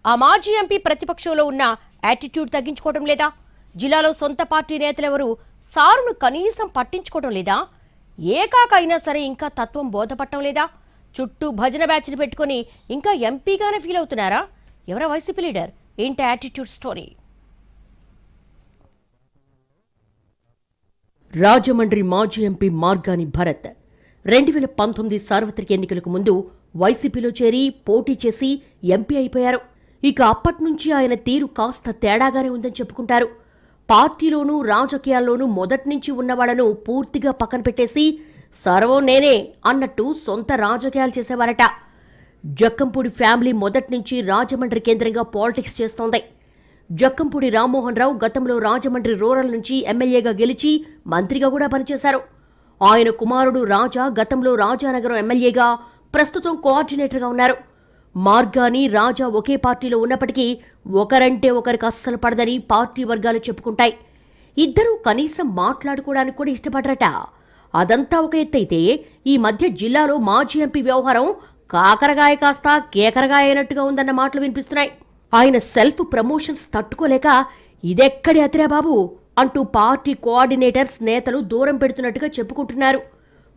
ఆ మాజీ ఎంపీ ప్రతిపక్షంలో ఉన్న యాటిట్యూడ్ తగ్గించుకోవడం లేదా? జిల్లాలో సొంత పార్టీ నేతలెవరూ సారును కనీసం పట్టించుకోవడం లేదా? ఏకాకైనా సరే ఇంకా తత్వం బోధపట్టడం లేదా? చుట్టూ భజన బ్యాచ్ని పెట్టుకుని ఇంకా ఎంపీగానే ఫీల్ అవుతున్నారా? ఎవరా వైసీపీ లీడర్? ఏంటి యాటిట్యూడ్ స్టోరీ? రాజమండ్రి మాజీ ఎంపీ మార్గాని భరత్ 2019 సార్వత్రిక ఎన్నికలకు ముందు వైసీపీలో చేరి పోటీ చేసి ఎంపీ అయిపోయారు. ఇక అప్పట్నుంచి ఆయన తీరు కాస్త తేడాగానే ఉందని చెప్పుకుంటారు. పార్టీలోనూ రాజకీయాల్లోనూ మొదటి నుంచి ఉన్నవాళ్లను పూర్తిగా పక్కన పెట్టేసి సర్వం నేనే అన్నట్టు సొంత రాజకీయాలు చేసేవారట. జక్కంపూడి ఫ్యామిలీ మొదటి నుంచి రాజమండ్రి కేంద్రంగా పాలిటిక్స్ చేస్తోంది. జక్కంపూడి రామ్మోహన్ రావు గతంలో రాజమండ్రి రూరల్ నుంచి ఎమ్మెల్యేగా గెలిచి మంత్రిగా కూడా పనిచేశారు. ఆయన కుమారుడు రాజా గతంలో రాజానగరం ఎమ్మెల్యేగా, ప్రస్తుతం కోఆర్డినేటర్గా ఉన్నారు. మార్గాని రాజా ఒకే పార్టీలో ఉన్నప్పటికీ ఒకరంటే ఒకరికి అస్సలు పడదని పార్టీ వర్గాలు చెప్పుకుంటాయి. ఇద్దరూ కనీసం మాట్లాడుకోవడానికి కూడా ఇష్టపడరట. అదంతా ఒక ఎత్తైతే ఈ మధ్య జిల్లాలో మాజీ ఎంపీ వ్యవహారం కాకరగాయ కాస్త కేకరగాయ అయినట్టుగా ఉందన్న మాటలు వినిపిస్తున్నాయి. ఆయన సెల్ఫ్ ప్రమోషన్స్ తట్టుకోలేక ఇదెక్కడి అతిరా బాబు అంటూ పార్టీ కోఆర్డినేటర్స్ నేతలు దూరం పెడుతున్నట్టుగా చెప్పుకుంటున్నారు.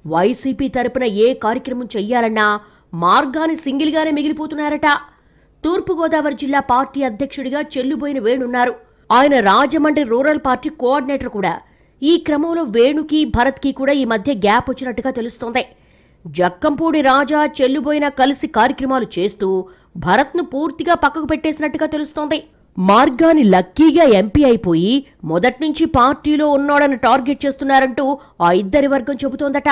వైసీపీ తరపున ఏ కార్యక్రమం చెయ్యాలన్నా మార్గాని సింగిల్గానే మిగిలిపోతున్నారట. తూర్పుగోదావరి జిల్లా పార్టీ అధ్యక్షుడిగా చెల్లుబోయిన వేణున్నారు. ఆయన రాజమండ్రి రూరల్ పార్టీ కోఆర్డినేటర్ కూడా. ఈ క్రమంలో వేణుకి భరత్కి కూడా ఈ మధ్య గ్యాప్ వచ్చినట్టుగా తెలుస్తోంది. జక్కంపూడి రాజా చెల్లుబోయిన కలిసి కార్యక్రమాలు చేస్తూ భరత్ను పూర్తిగా పక్కకు పెట్టేసినట్టుగా తెలుస్తోంది. మార్గాని లక్కీగా ఎంపీ అయిపోయి మొదట్నుంచి పార్టీలో ఉన్నాడని టార్గెట్ చేస్తున్నారంటూ ఆ ఇద్దరి వర్గం చెబుతోందట.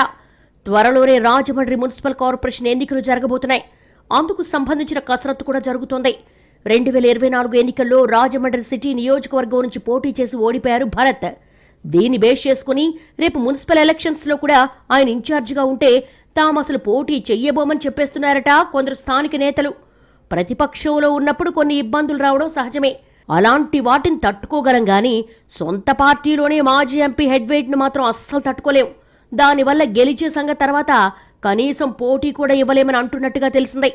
త్వరలోనే రాజమండ్రి మున్సిపల్ కార్పొరేషన్ ఎన్నికలు జరగబోతున్నాయి. అందుకు సంబంధించిన కసరత్తు కూడా జరుగుతోంది. 2024 ఎన్నికల్లో రాజమండ్రి సిటీ నియోజకవర్గం నుంచి పోటీ చేసి ఓడిపోయారు భరత్. దీన్ని బేస్ చేసుకుని రేపు మున్సిపల్ ఎలక్షన్స్ లో కూడా ఆయన ఇన్ఛార్జిగా ఉంటే తాము అసలు పోటీ చెయ్యబోమని చెప్పేస్తున్నారట కొందరు స్థానిక నేతలు. ప్రతిపక్షంలో ఉన్నప్పుడు కొన్ని ఇబ్బందులు రావడం సహజమే. అలాంటి వాటిని తట్టుకోగలం గాని సొంత పార్టీలోనే మాజీ ఎంపీ హెడ్ వెయిట్ ను మాత్రం అస్సలు తట్టుకోలేం. దానివల్ల గెలిచే సంగతి తర్వాత కనీసం పోటీ కూడా ఇవ్వలేమని అంటున్నట్టుగా తెలిసిందే.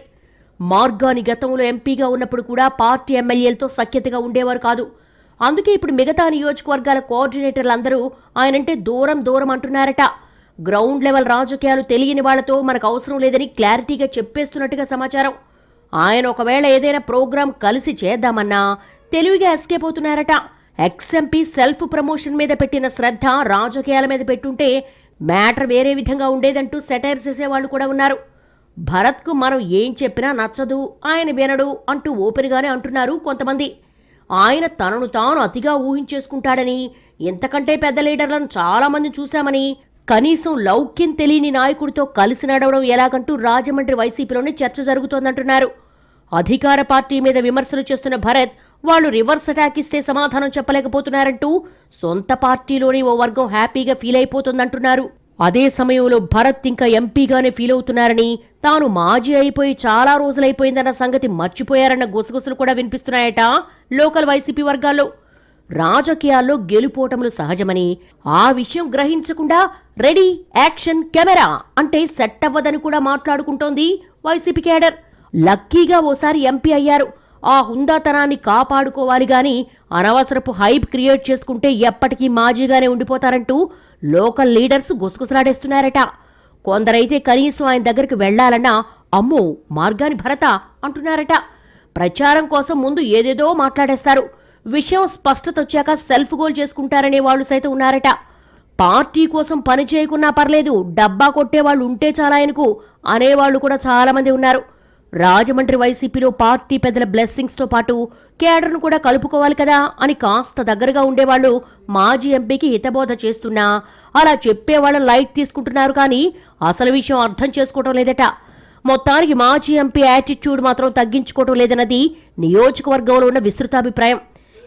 మార్గాని గతంలో ఎంపీగా ఉన్నప్పుడు కూడా పార్టీ ఎమ్మెల్యేలతో సఖ్యతగా ఉండేవారు కాదు. అందుకే ఇప్పుడు మిగతా నియోజకవర్గాల కోఆర్డినేటర్లందరూ ఆయనంటే దూరం దూరం అంటున్నారట. గ్రౌండ్ లెవెల్ రాజకీయాలు తెలియని వాళ్లతో మనకు అవసరం లేదని క్లారిటీగా చెప్పేస్తున్నట్టుగా సమాచారం. ఆయన ఒకవేళ ఏదైనా ప్రోగ్రాం కలిసి చేద్దామన్నా తెలివిగా ఎస్కేప్ అవుతున్నారట. ఎక్స్ఎంపీ సెల్ఫ్ ప్రమోషన్ మీద పెట్టిన శ్రద్ధ రాజకీయాల మీద పెట్టుంటే మ్యాటర్ వేరే విధంగా ఉండేదంటూ సెటైర్ చేసేవాళ్లు కూడా ఉన్నారు. భరత్కు మనం ఏం చెప్పినా నచ్చదు, ఆయన వినడు అంటూ ఓపెన్గానే అంటున్నారు కొంతమంది. ఆయన తనను తాను అతిగా ఊహించేసుకుంటాడని, ఇంతకంటే పెద్ద లీడర్లను చాలా మంది చూశామని, కనీసం లౌక్యం తెలియని నాయకుడితో కలిసి నడవడం ఎలాగంటూ రాజమండ్రి వైసీపీలోనే చర్చ జరుగుతోందంటున్నారు. అధికార పార్టీ మీద విమర్శలు చేస్తున్న భరత్ వాళ్లు రివర్స్ అటాక్ ఇస్తే సమాధానం చెప్పలేకపోతున్నారంటూ సొంత పార్టీలోనే ఓ వర్గం హ్యాపీగా ఫీల్ అయిపోతుందంటున్నారు. అదే సమయంలో భరత్ ఇంకా ఎంపీగానే ఫీల్ అవుతున్నారని, తాను మాజీ అయిపోయి చాలా రోజులైపోయిందన్న సంగతి మర్చిపోయారన్న గుసగుసలు కూడా వినిపిస్తున్నాయట లోకల్ వైసీపీ వర్గాల్లో. రాజకీయాల్లో గెలుపోటములు సహజమని, ఆ విషయం గ్రహించకుండా రెడీ యాక్షన్ కెమెరా అంటే సెట్ అవ్వదని కూడా మాట్లాడుకుంటోంది వైసీపీ కేడర్. లక్కీగా ఓసారి ఎంపీ అయ్యారు, ఆ హుందాతనాన్ని కాపాడుకోవాలి గాని అనవసరపు హైప్ క్రియేట్ చేసుకుంటే ఎప్పటికీ మాజీగానే ఉండిపోతారంటూ లోకల్ లీడర్స్ గుసగుసలాడేస్తున్నారట. కొందరైతే కనీసం ఆయన దగ్గరికి వెళ్లాలన్నా అమ్మో మార్గాని భరత అంటున్నారట. ప్రచారం కోసం ముందు ఏదేదో మాట్లాడేస్తారు, విషయం స్పష్టత వచ్చాక సెల్ఫ్ గోల్ చేసుకుంటారనే వాళ్లు సైతం ఉన్నారట. పార్టీ కోసం పని చేయకున్నా పర్లేదు, డబ్బా కొట్టేవాళ్లు ఉంటే చాలా ఆయనకు అనేవాళ్లు కూడా చాలా మంది ఉన్నారు. రాజమండ్రి వైసీపీలో పార్టీ పెద్దల బ్లెస్సింగ్స్ తో పాటు కేడర్ను కూడా కలుపుకోవాలి కదా అని కాస్త దగ్గరగా ఉండేవాళ్లు మాజీ ఎంపీకి హితబోధ చేస్తున్నా అలా చెప్పేవాళ్ళని లైట్ తీసుకుంటున్నారు కానీ అసలు విషయం అర్థం చేసుకోవటం లేదట. మొత్తానికి మాజీ ఎంపీ యాటిట్యూడ్ మాత్రం తగ్గించుకోవటం లేదన్నది నియోజకవర్గంలో ఉన్న విస్తృతాభిప్రాయం.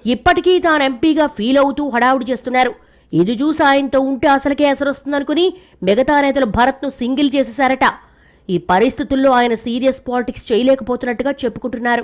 ఇప్పటికీ తాను ఎంపీగా ఫీల్ అవుతూ హడావుడి చేస్తున్నారు. ఇది చూసి ఆయనతో ఉంటే అసలుకే ఎసరొస్తుందనుకుని మిగతా నేతలు భరత్ను సింగిల్ చేసేశారట. ఈ పరిస్థితుల్లో ఆయన సీరియస్ పాలిటిక్స్ చేయలేకపోతున్నట్టుగా చెప్పుకుంటున్నారు.